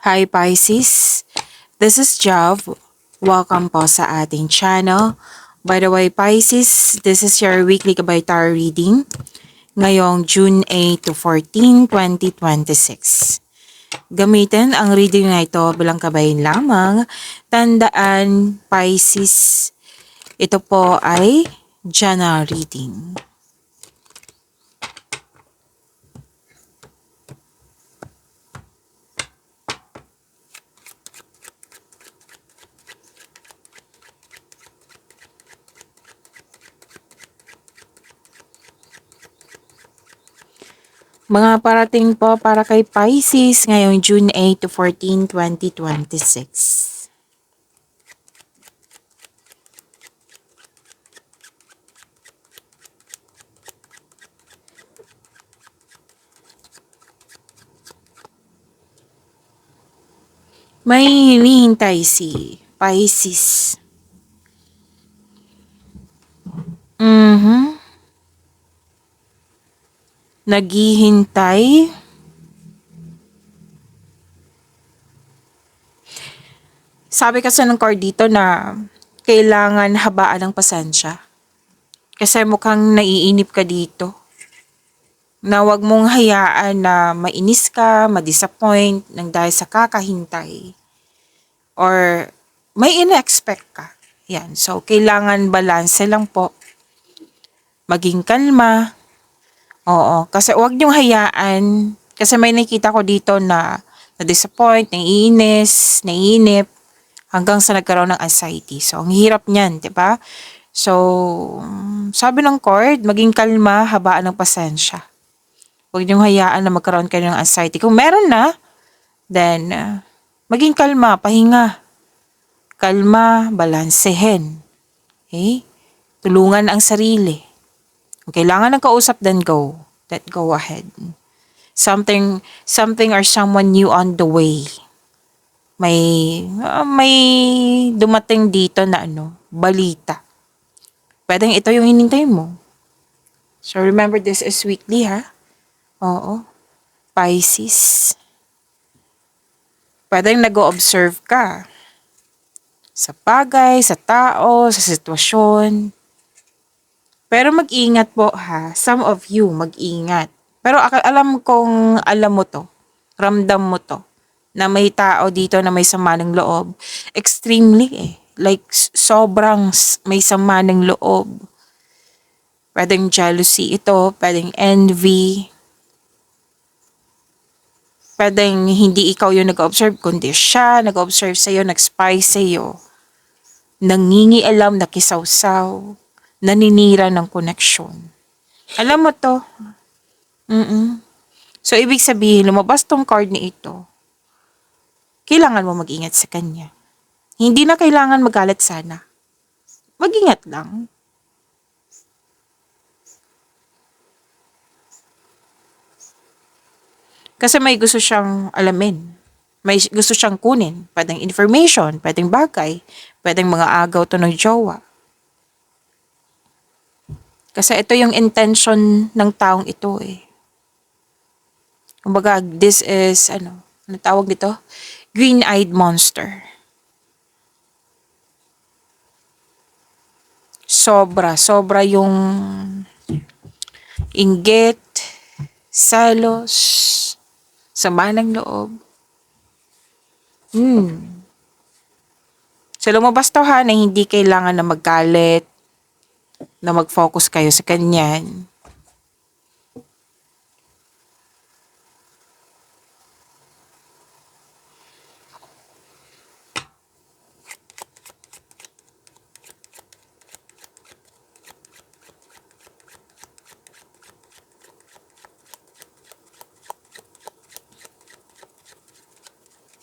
Hi Pisces, this is Jav. Welcome po sa ating channel. By the way Pisces, this is your weekly Gabay Tarot reading ngayong June 8 to 14, 2026. Gamitin ang reading na ito bilang kabayin lamang. Tandaan Pisces, ito po ay general reading. Mga parating po para kay Pisces ngayong June 8 to 14, 2026. May hinihintay si Pisces. Naghihintay. Sabi kasi ng card dito na kailangan habaan ng pasensya. Kasi mukhang naiinip ka dito. Na wag mong hayaan na mainis ka, ma-disappoint nang dahil sa kakahintay. Or may ina-expect ka. Yan. So, kailangan balance lang po. Maging kalma. Oo. Kasi wag niyong hayaan. Kasi may nakita ko dito na na-disappoint, naiinis, naiinip, hanggang sa nagkaroon ng anxiety. So, ang hirap niyan, di ba? So, sabi ng card, maging kalma, habaan ng pasensya. Huwag niyong hayaan na magkaroon kayo ng anxiety. Kung meron na, then, maging kalma, pahinga. Kalma, balansehin. Okay? Tulungan ang sarili. Kung kailangan ng kausap, then go. Let go ahead. Something or someone new on the way. May dumating dito na balita. Pwedeng ito yung hinintay mo. So remember, this is weekly ha. Oo. Pisces. Pwedeng nag-o-observe ka sa bagay, sa tao, sa sitwasyon. Pero mag-ingat po ha. Some of you, mag-ingat. Pero alam kong alam mo to. Ramdam mo to. Na may tao dito na may sama ng loob. Extremely eh. Like sobrang may sama ng loob. Pwedeng jealousy ito. Pwedeng envy. Pwedeng hindi ikaw yung nag-observe, kundi siya nag-observe sa'yo, nag-spy sa'yo. Nangingialam, nakisawsaw. Naninira ng koneksyon. Alam mo to. So, ibig sabihin, lumabas tong card na ito. Kailangan mo mag-ingat sa kanya. Hindi na kailangan magalit sana. Mag-ingat lang. Kasi may gusto siyang alamin. May gusto siyang kunin. Pwedeng information, pwedeng bagay, pwedeng mga agaw to ng jowa. Kasi ito yung intention ng taong ito eh. Kumbaga, this is, ano tawag dito? Green-eyed monster. Sobra yung inggit, selos, sama ng loob. So lumabas to ha, na hindi kailangan na maggalit, na mag-focus kayo sa kanyan.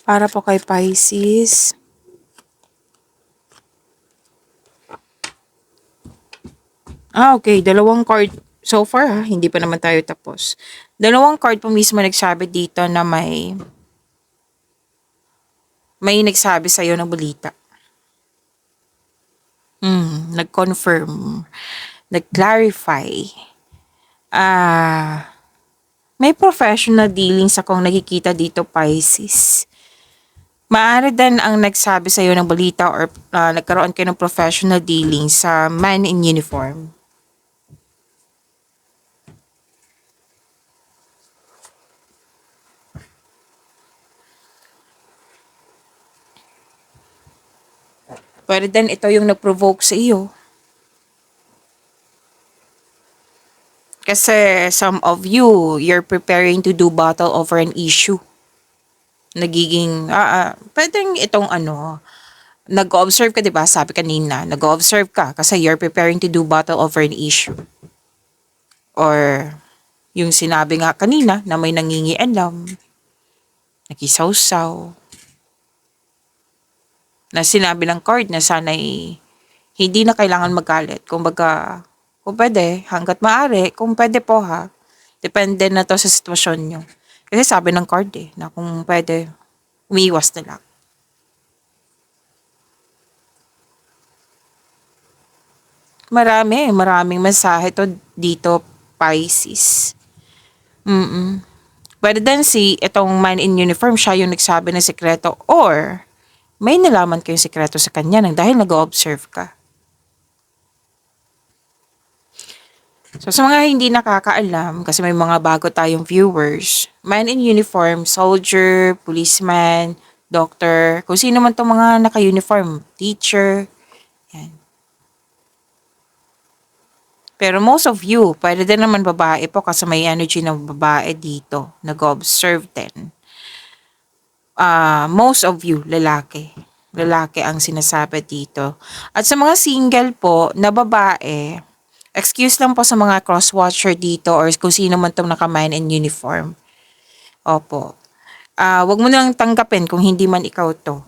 Para po kay Pisces. Okay. Dalawang card so far ha. Hindi pa naman tayo tapos. Dalawang card po mismo nagsabi dito na may nagsabi sa'yo ng balita. Nag-confirm. Nag-clarify. May professional dealings akong nakikita dito, Pisces. Maaari din ang nagsabi sa iyo ng balita or nagkaroon kayo ng professional dealing sa man in uniform. Pwede din ito yung nag-provoke sa iyo. Kasi some of you, you're preparing to do battle over an issue. Nagiging, pwedeng itong nag-observe ka, di ba? Sabi kanina, nag-observe ka kasi you're preparing to do battle over an issue. Or, yung sinabi nga kanina na may nangingialam, nakisawsaw, na sinabi ng card na sana'y hindi na kailangan magalit. Kumbaga, kung pwede, hanggat maaari, kung pwede po ha, depende na to sa sitwasyon nyo. Kasi sabi ng card na kung pwede, umiiwas na lang. Maraming mensahe to dito, Pisces. Mm. Pwede din si itong man in uniform, siya yung nagsabi ng sekreto or may nalaman kayong sekreto sa kanya nang dahil nag-observe ka. So sa mga hindi nakakaalam, kasi may mga bago tayong viewers, man in uniform, soldier, policeman, doctor, kung sino man itong mga naka-uniform, teacher, yan. Pero most of you, pwede din naman babae po kasi may energy ng babae dito, nag-observe din. Most of you, lalaki. Lalaki ang sinasabi dito. At sa mga single po na babae, excuse lang po sa mga cross-watcher dito or kung sino man itong naka-man in uniform. Opo. Wag mo nang tanggapin kung hindi man ikaw to.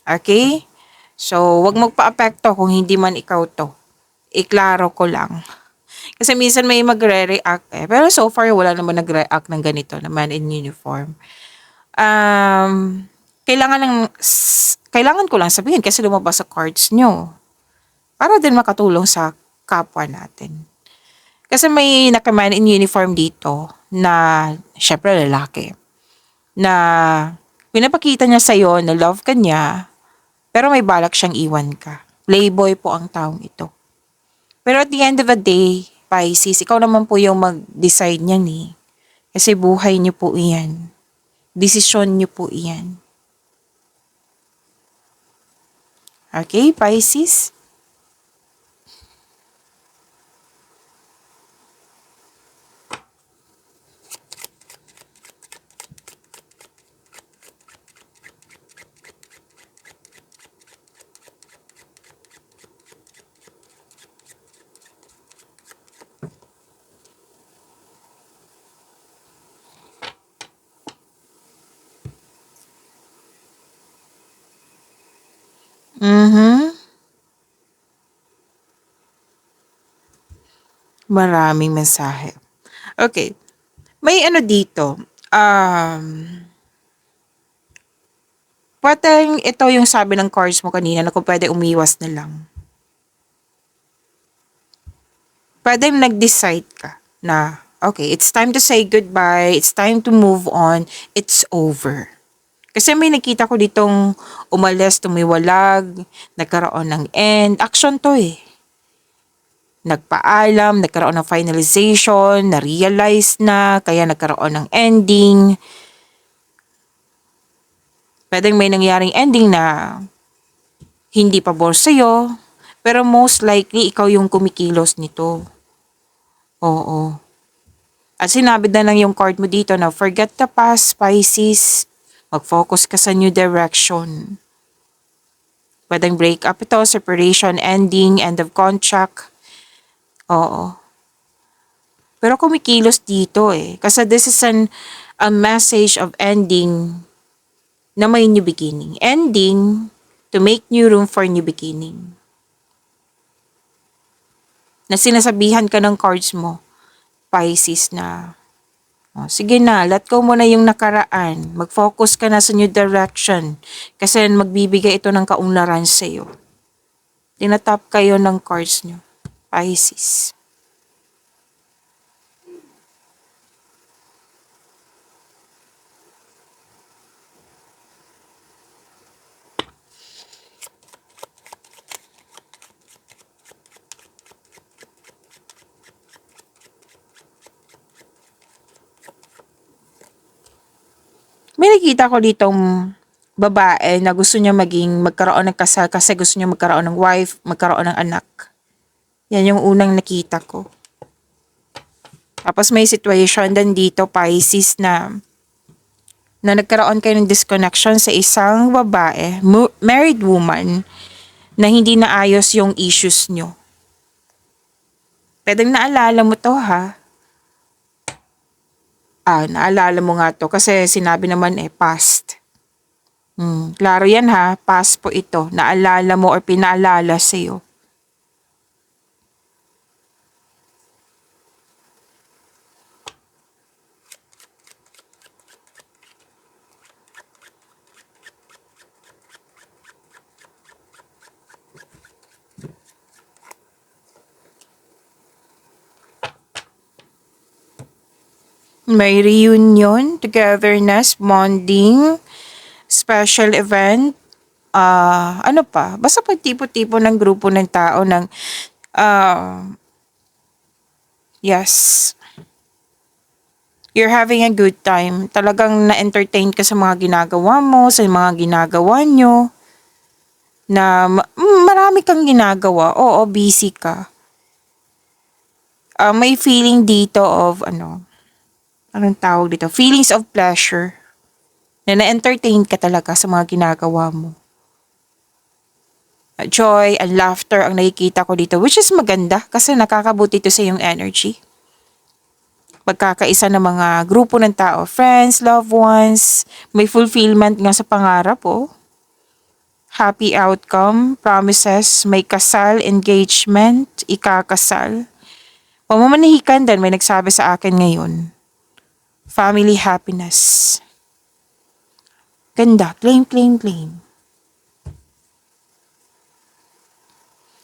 Okay? So, wag magpa-apekto kung hindi man ikaw to. Iklaro ko lang. Kasi minsan may magre-react Pero so far, wala naman nag-react ng ganito na man in uniform. Um, kailangan ko lang sabihin kasi lumabas sa cards nyo. Para din makatulong sa kapwa natin. Kasi may naka-man in uniform dito na, syempre lalaki, na pinapakita niya sa'yo na love ka niya, pero may balak siyang iwan ka. Playboy po ang taong ito. Pero at the end of the day, Pisces, ikaw naman po yung mag-decide niyan eh. Kasi buhay niyo po iyan. Desisyon niyo po iyan. Okay, Pisces? Mhm. Maraming mensahe. Okay. May dito. Pwedeng ito yung sabi ng cards mo kanina na kung pwede umiwas na lang. Pwedeng nag-decide ka na, okay, it's time to say goodbye, it's time to move on, it's over. Kasi may nakita ko ditong umalis, tumiwalag, nagkaroon ng end. Action to eh. Nagpaalam, nagkaroon ng finalization, na-realize na, kaya nagkaroon ng ending. Pwedeng may nangyaring ending na hindi pabor sa'yo, pero most likely ikaw yung kumikilos nito. Oo. At sinabi na lang yung card mo dito na forget the past, Pisces. Mag-focus ka sa new direction. Pwedeng break up ito, separation, ending, end of contract. Oo. Pero kumikilos dito eh. Kasi this is a message of ending na may new beginning. Ending to make new room for new beginning. Na sinasabihan ka ng cards mo, Pisces, na sige na, let go mo na yung nakaraan. Mag-focus ka na sa new direction. Kasi magbibigay ito ng kaunlaran sa iyo. Tinatap kayo ng cards nyo, Pisces. nakikita ko ditong babae na gusto niya magkaroon ng kasal kasi gusto niya magkaroon ng wife, magkaroon ng anak. Yan yung unang nakita ko. Tapos may situation din dito, Pisces, na nagkaroon kayo ng disconnection sa isang babae, married woman, na hindi naayos yung issues nyo. Pwedeng naalala mo to, ha? Naalala mo nga to kasi sinabi naman past. Klaro yan, ha? Past po ito. Naalala mo or pinaalala sa'yo. May reunion, togetherness, bonding, special event, ano pa? Basta pagtipo-tipo ng grupo ng tao ng, yes, you're having a good time. Talagang na-entertain ka sa mga ginagawa mo, sa mga ginagawa nyo, na marami kang ginagawa. Oo, busy ka. May feeling dito of, anong tawag dito? Feelings of pleasure. Na na-entertain ka talaga sa mga ginagawa mo. Joy and laughter ang nakikita ko dito, which is maganda kasi nakakabuti ito sa iyong energy. Pagkakaisa ng mga grupo ng tao, friends, loved ones, may fulfillment nga sa pangarap, happy outcome, promises, may kasal, engagement, ikakasal. Pamamanihikan din, may nagsabi sa akin ngayon. Family happiness. Ganda, claim, claim, claim.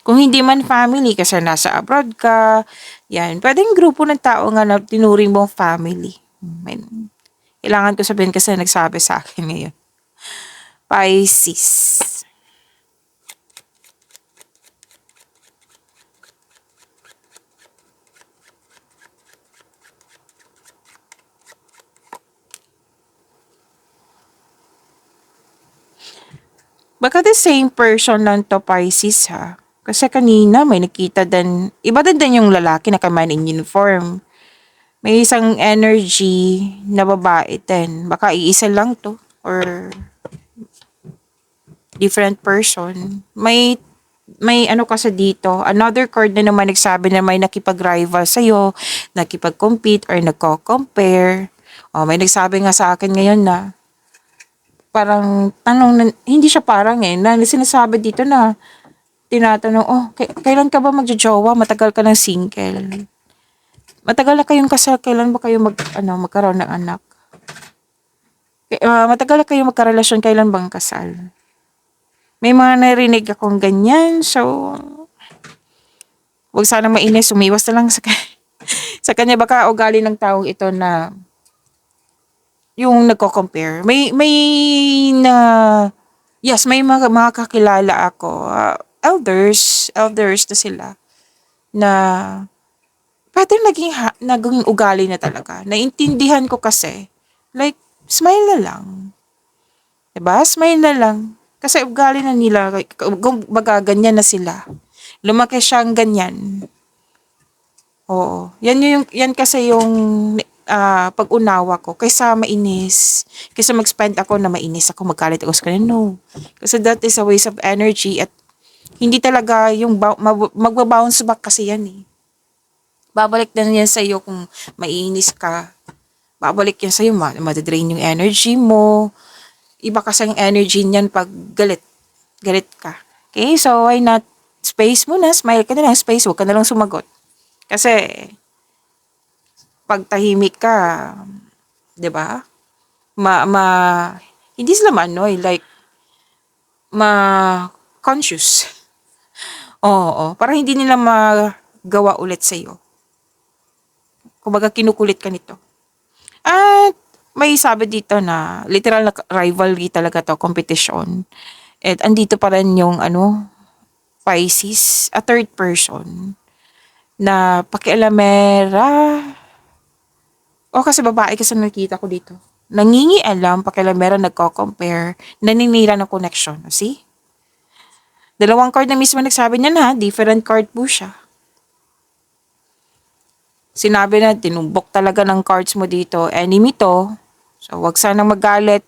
Kung hindi man family kasi nasa abroad ka, yan, pwedeng grupo ng tao nga na tinuring mong family. Kailangan ko sabihin kasi nagsabi sa akin ngayon. Pisces. Baka the same person lang to, Pisces, ha? Kasi kanina may nakita din, iba din yung lalaki na kaman in uniform. May isang energy na babae din. Baka iisa lang to or different person. May ano kasi dito, another card na naman nagsabi na may nakipag-rival sa'yo, nakipag-compete or nagko-compare. May nagsabi nga sa akin ngayon na parang tanong na, hindi siya parang na sinasabi dito na tinatanong, kailan ka ba magjojowa? Matagal ka ng single. Matagal na kayong kasal, kailan ba kayo magkaroon ng anak? Matagal na kayong magkarelasyon, kailan bang kasal? May mga narinig akong ganyan, so huwag sana mainis, umiwas na lang sa kanya. Baka ugali ng taong ito na yung nagko-compare. Yes, may mga kakilala ako, elders na sila, na pwede naging ugali na talaga. Naintindihan ko kasi, like, smile na lang. Diba? Smile na lang. Kasi ugali na nila, baga ganyan na sila. Lumaki siyang ganyan. Oo. Yan kasi yung pag-unawa ko. Kaysa mainis. Kaysa mag-spend ako na mainis ako, magkalit ako sa kanya. No. Kasi that is a waste of energy at hindi talaga yung magbabounce back kasi yan eh. Babalik na yan sa'yo kung maiinis ka. Babalik yan sa'yo, madadrain yung energy mo. Iba kasi yung energy niyan pag galit. Galit ka. Okay, so why not space mo na, smile ka na lang, space, huwag ka na lang sumagot. Kasi, pag tahimik ka, 'di ba? Hindi sila maanoy, like, conscious. Oo, para hindi nila magawa ulit sa'yo. Kumbaga, kinukulit ka nito. At, may sabi dito na, literal na rivalry talaga to, competition. At, andito pa rin yung, Pisces, a third person, na pakialamera. Kasi babae kasi nakita ko dito. nangingialam, pakialamera, nagko-compare, naninira ng connection. See? Dalawang card na mismo nagsabi niyan ha, different card po siya. Sinabi na, tinumbok talaga ng cards mo dito, enemy to, so wag sanang magalit,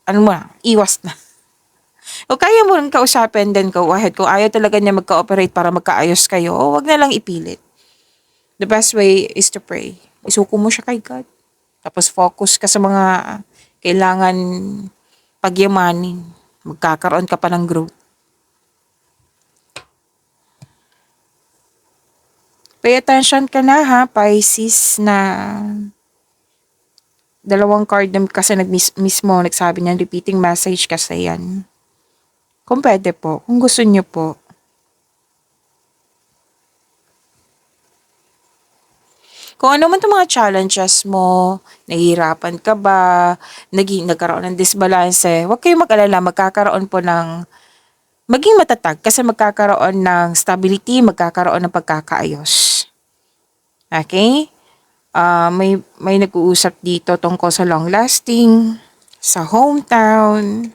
ano mo na, iwas na. O kaya mo rin kausapin, then go ahead. Kung ayaw talaga niya magka-operate para magkaayos kayo, wag na lang ipilit. The best way is to pray. Isuko mo siya kay God. Tapos focus ka sa mga kailangan pagyamanin. Magkakaroon ka pa ng growth. Pay attention ka na ha, Pisces, na dalawang card na kasi mismo nagsabi niyan, repeating message kasi yan. Kung pwede po, kung gusto niyo po. Kung ano man itong mga challenges mo, nahihirapan ka ba, nagkaroon ng disbalance, huwag kayong mag-alala, magkakaroon po ng maging matatag kasi magkakaroon ng stability, magkakaroon ng pagkakaayos. Okay? May nag-uusap dito tungkol sa long lasting, sa hometown.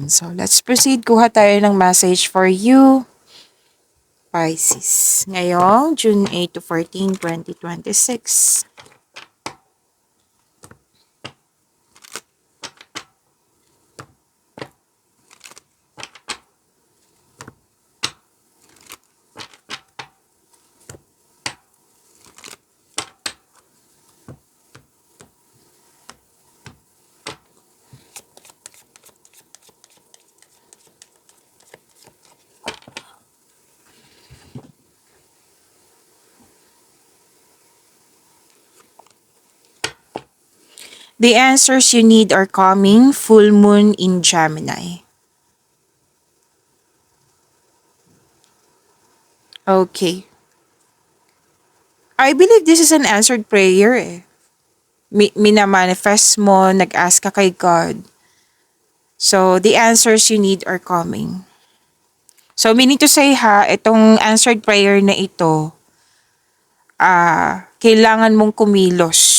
So, let's proceed. Kuha tayo ng message for you, Pisces. Ngayong June 8 to 14, 2026. The answers you need are coming. Full moon in Gemini. Okay. I believe this is an answered prayer eh. Minamanifest mo, nag-ask ka kay God. So, the answers you need are coming. So, meaning to say ha, itong answered prayer na ito, kailangan mong kumilos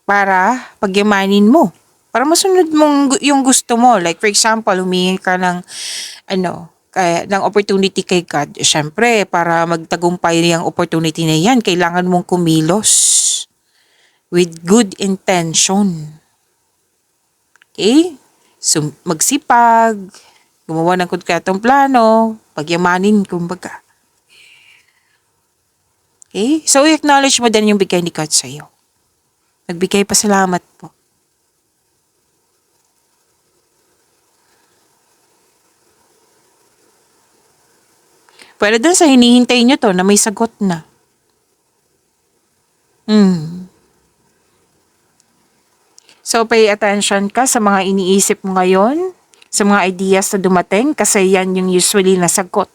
para pagyamanin mo. Para masunod mong yung gusto mo. Like for example, humingi ka ng ng opportunity kay God. Siyempre, para magtagumpay yung opportunity na yan, kailangan mong kumilos with good intention. Okay? So, magsipag, gumawa ng konkretong plano, pagyamanin, kumbaga. Okay? So, i-acknowledge mo din yung bigay ni God sa'yo. Nagbigay pasalamat po. Pwede dun sa hinihintay nyo to na may sagot na. So, pay attention ka sa mga iniisip mo ngayon, sa mga ideas na dumating, kasi yan yung usually na sagot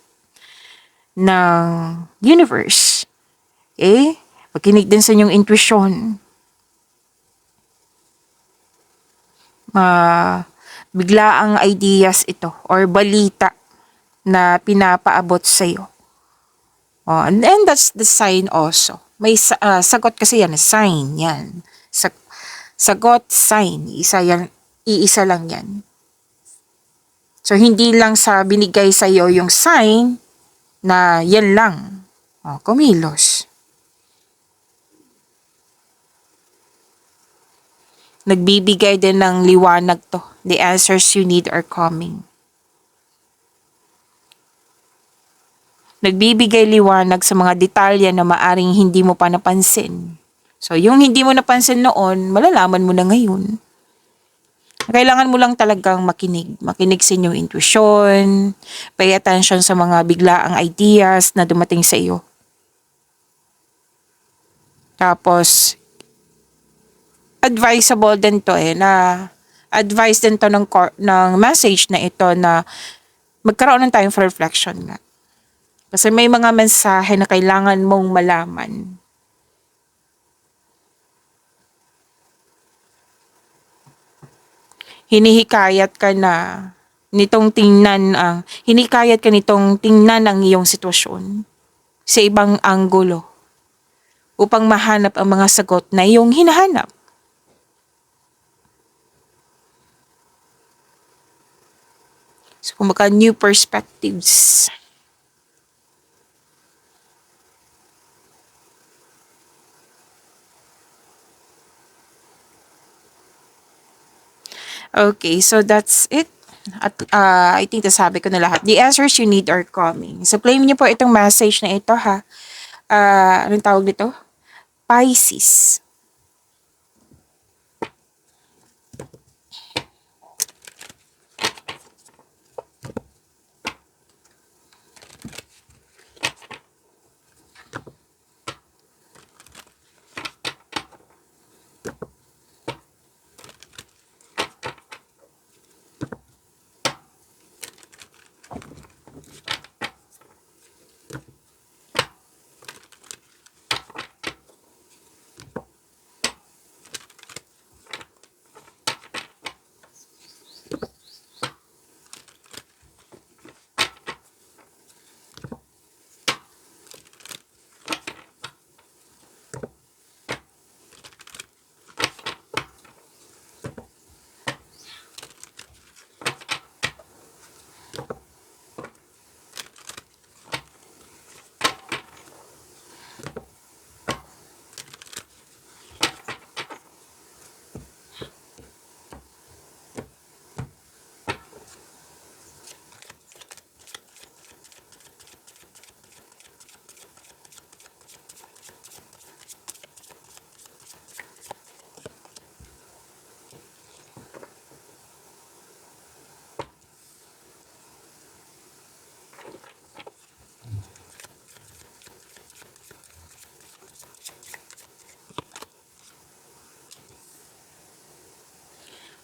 ng universe. Okay? Makinig din sa inyong intuition. Bigla ang ideas ito or balita na pinapaabot sa iyo. And that's the sign also. May sagot kasi yan, sign yan. Sagot, sign, iisa lang yan. So hindi lang sa binigay sa iyo yung sign na yan lang. Kumilos. Nagbibigay din ng liwanag to. The answers you need are coming. Nagbibigay liwanag sa mga detalye na maaring hindi mo pa napansin. So, yung hindi mo napansin noon, malalaman mo na ngayon. Kailangan mo lang talagang makinig. Makinig sa inyong intuition, pay attention sa mga biglaang ideas na dumating sa iyo. Tapos, advisable din to na advice din to ng message na ito na magkaroon ng time for reflection nga. Kasi may mga mensahe na kailangan mong malaman. Hinihikayat ka nitong tingnan ang iyong sitwasyon sa ibang anggulo upang mahanap ang mga sagot na iyong hinahanap. So, kumbaga, new perspectives. Okay, so that's it. At I think nasabi ko na lahat. The answers you need are coming. So, claim niyo po itong message na ito, ha. Anong tawag dito? Pisces.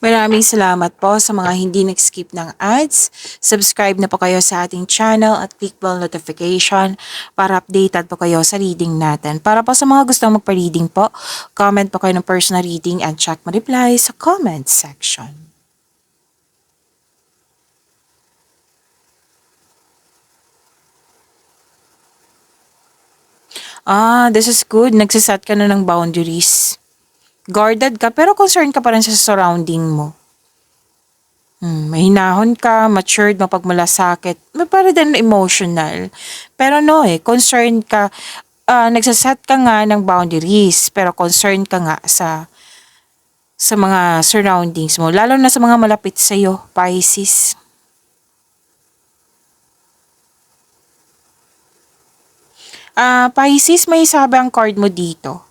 Maraming salamat po sa mga hindi nag-skip ng ads. Subscribe na po kayo sa ating channel at click bell notification para updated po kayo sa reading natin. Para po sa mga gustong magpa-reading po, comment po kayo ng personal reading and check my reply sa comment section. This is good. Nagsiset ka na ng boundaries. Guarded ka, pero concerned ka pa rin sa surrounding mo. Mahinahon ka, matured, mapagmalasakit, para din emotional. Pero no concerned ka, nagsaset ka nga ng boundaries, pero concerned ka nga sa mga surroundings mo, lalo na sa mga malapit sa'yo, Pisces. Pisces, may sabi ang card mo dito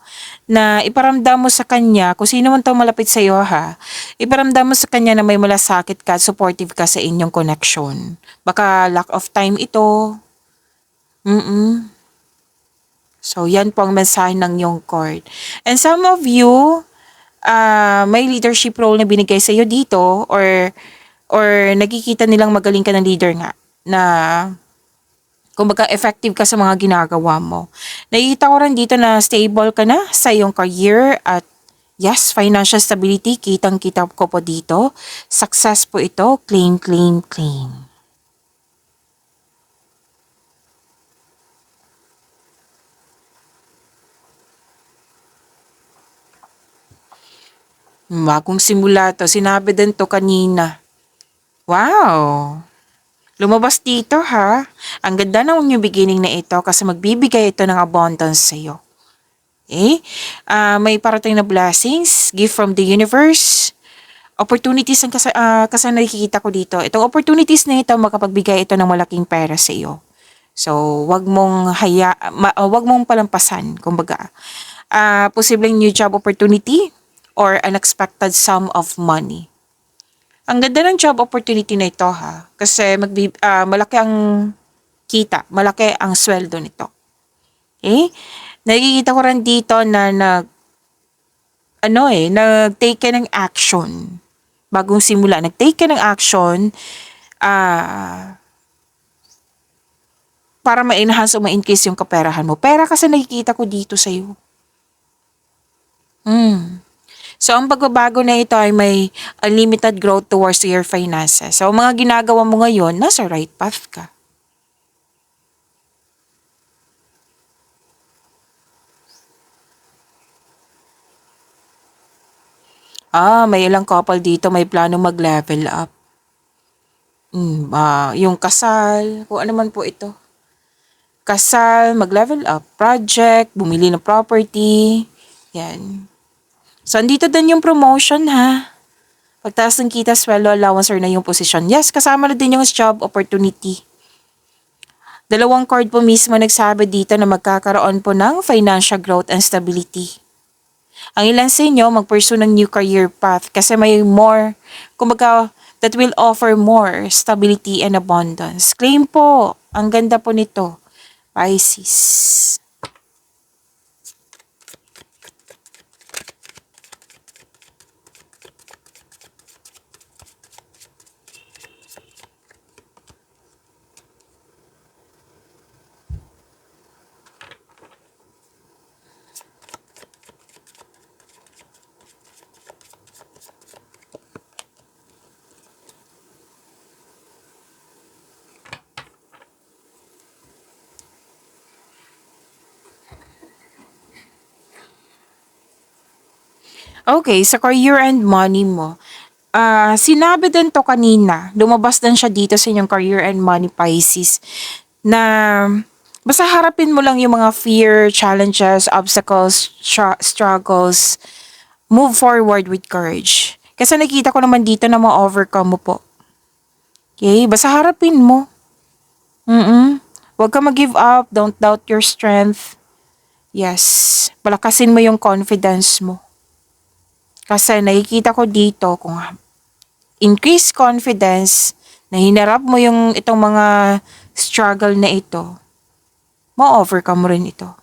na iparamdam mo sa kanya, kung sino man to malapit sa iyo ha, iparamdam mo sa kanya na may malasakit ka at supportive ka sa inyong connection. Baka lack of time ito. So, yan po ang mensahe ng yung card. And some of you, may leadership role na binigay sa iyo dito or nakikita nilang magaling ka ng leader nga na kumbaga effective ka sa mga ginagawa mo. Nakikita ko rin dito na stable ka na sa iyong career at yes, financial stability, kitang-kita ko po dito. Success po ito, claim, claim, claim. Bagong simula to, sinabi din to kanina. Wow! Lumabas dito ha. Ang ganda ng new beginning na ito kasi magbibigay ito ng abundance sa iyo. Okay? May parating na blessings, gift from the universe, opportunities ang kasi nakikita ko dito. Itong opportunities na ito, makapagbigay ito ng malaking pera sa iyo. So, wag mong palampasan, kumbaga. Posibleng new job opportunity or unexpected sum of money. Ang ganda ng job opportunity na ito ha. Kasi malaki ang kita, malaki ang sweldo nito. Okay? Nakikita ko rin dito na nag-take ka ng action. Bagong simula, nag-take ka ng action para ma-enhance o ma-increase yung kaperahan mo. Pera kasi nakikita ko dito sa'yo. So, ang pagbabago na ito ay may unlimited growth towards your finances. So, ang mga ginagawa mo ngayon, nasa right path ka. May ilang couple dito may plano mag-level up. Yung kasal, kung ano man po ito. Kasal, mag-level up, project, bumili ng property, yan. So, andito din yung promotion ha. Pagtaas ng kita, sweldo, allowance, or na yung position. Yes, kasama na din yung job opportunity. Dalawang card po mismo nagsabi dito na magkakaroon po ng financial growth and stability. Ang ilan sa inyo, mag-pursue ng new career path kasi may more, kumbaga, that will offer more stability and abundance. Claim po, ang ganda po nito, Pisces. Okay, sa career and money mo, sinabi din to kanina, lumabas din siya dito sa inyong career and money Pisces, na basta harapin mo lang yung mga fear, challenges, obstacles, struggles, move forward with courage. Kasi nakita ko naman dito na ma-overcome mo po. Okay, basta harapin mo. Huwag ka mag-give up, don't doubt your strength. Yes, palakasin mo yung confidence mo. Kasi nakikita ko dito kung increase confidence na hinarap mo yung itong mga struggle na ito, ma-overcome mo rin ito.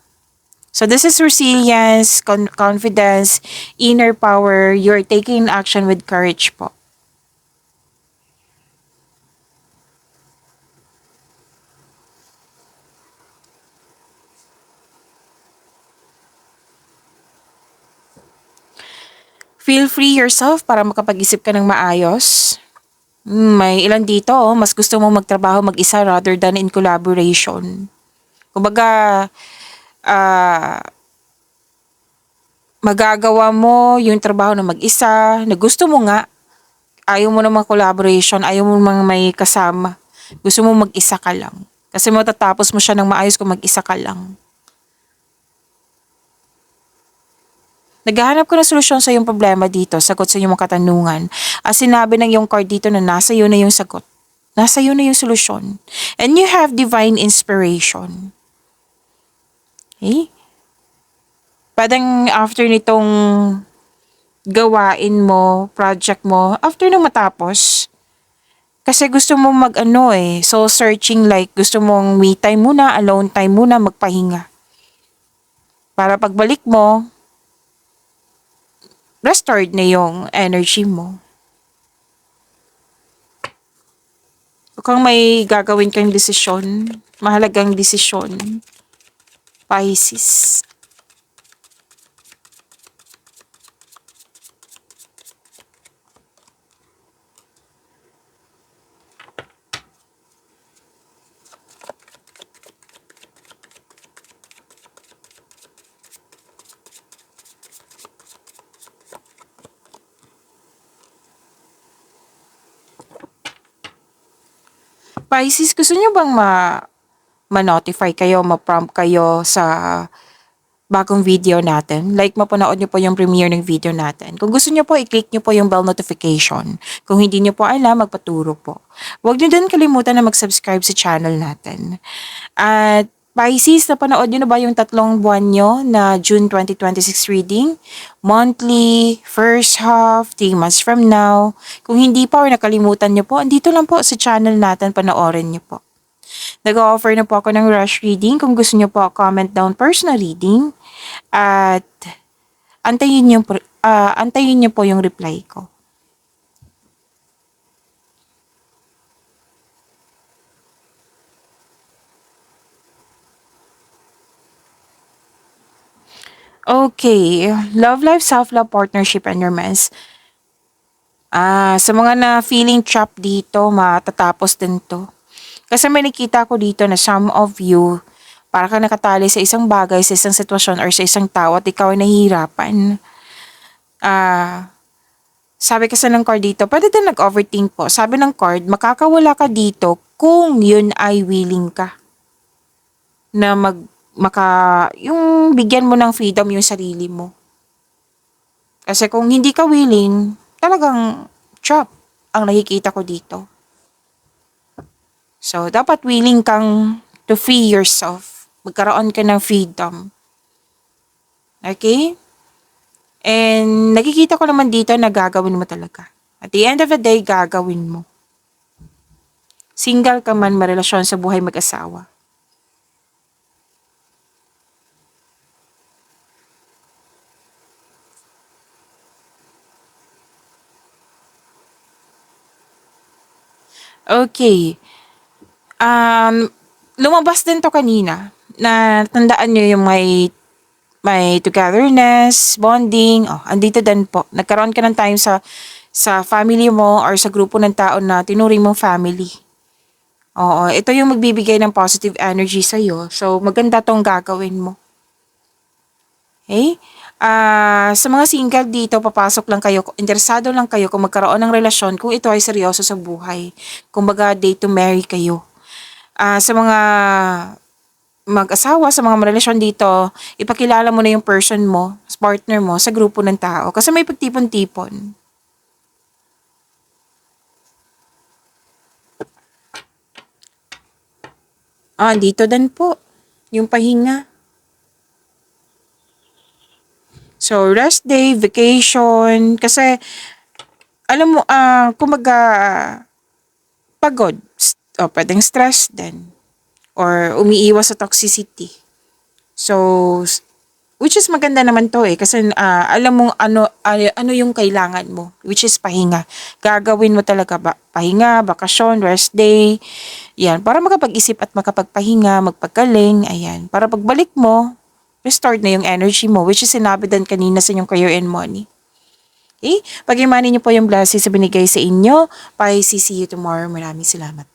So this is resilience, confidence, inner power. You're taking action with courage po. Feel free yourself para makapag-isip ka ng maayos. May ilan dito, mas gusto mo magtrabaho mag-isa rather than in collaboration. Kumbaga, ah, magagawa mo yung trabaho na mag-isa, na gusto mo nga, ayaw mo naman collaboration, ayaw mo mang may kasama. Gusto mo mag-isa ka lang. Kasi matatapos mo siya ng maayos kung mag-isa ka lang. Naghahanap ka ng solusyon sa iyong problema dito, sagot sa iyong mga katanungan. As sinabi ng iyong card dito na nasa iyo na yung sagot. Nasa iyo na yung solusyon. And you have divine inspiration. Okay? Parang after nitong gawain mo, project mo, after nang matapos, kasi gusto mo soul searching, like gusto mong me time muna, alone time muna, magpahinga. Para pagbalik mo, restored na yung energy mo. Kung may gagawin kang desisyon, mahalagang desisyon, Pisces. Pisces, gusto nyo bang ma-notify kayo, ma-prompt kayo sa bagong video natin? Like, mapanood nyo po yung premiere ng video natin. Kung gusto nyo po, i-click nyo po yung bell notification. Kung hindi nyo po alam, magpaturo po. Huwag nyo din kalimutan na mag-subscribe sa channel natin. At Pisces, napanood nyo na ba yung 3 buwan nyo na June 2026 reading? Monthly, first half, 3 months from now. Kung hindi pa or nakalimutan nyo po, andito lang po sa channel natin, panoorin nyo po. Nag-offer na po ako ng rush reading. Kung gusto nyo po, comment down personal reading. At antayin nyo po yung reply ko. Okay, love life, self-love, partnership, and romance. Sa mga na feeling trapped dito, matatapos din to. Kasi may nakita ko dito na some of you, para ka nakatali sa isang bagay, sa isang sitwasyon, or sa isang tao at ikaw ay nahihirapan. Sabi kasi ng card dito, pwede din nag-overthink po. Sabi ng card, makakawala ka dito kung yun ay willing ka na yung bigyan mo ng freedom yung sarili mo. Kasi kung hindi ka willing, talagang trap ang nakikita ko dito. So, dapat willing kang to free yourself. Magkaroon ka ng freedom. Okay? And nakikita ko naman dito na gagawin mo talaga. At the end of the day, gagawin mo. Single ka man, marelasyon sa buhay mag-asawa. Okay. Um, Lumabas din to kanina na tandaan nyo yung may togetherness, bonding. Oh, andito din po. Nagkaroon ka ng time sa family mo or sa grupo ng tao na tinuring mong family. Oo, ito yung magbibigay ng positive energy sa'yo. So, maganda tong gagawin mo. Okay? Sa mga single dito, papasok lang kayo, interesado lang kayo kung magkaroon ng relasyon, kung ito ay seryoso sa buhay. Kumbaga, date to marry kayo. Sa mga mag-asawa, sa mga relasyon dito, ipakilala mo na yung person mo, partner mo, sa grupo ng tao. Kasi may pagtipon-tipon. Dito din po. Yung pahinga. So, rest day, vacation. Kasi, alam mo, kumaga, pagod. Pwedeng stress din. Or umiiwas sa toxicity. So, which is maganda naman to eh. Kasi alam mo ano yung kailangan mo. Which is pahinga. Gagawin mo talaga pahinga, bakasyon, rest day. Yan. Para makapag-isip at makapagpahinga, magpagaling. Ayan. Para pagbalik mo, restored na yung energy mo. Which is sinabi din kanina sa inyong career and money. Okay? Pag-imanin niyo po yung blessings sa binigay sa inyo. Bye. See you tomorrow. Maraming salamat.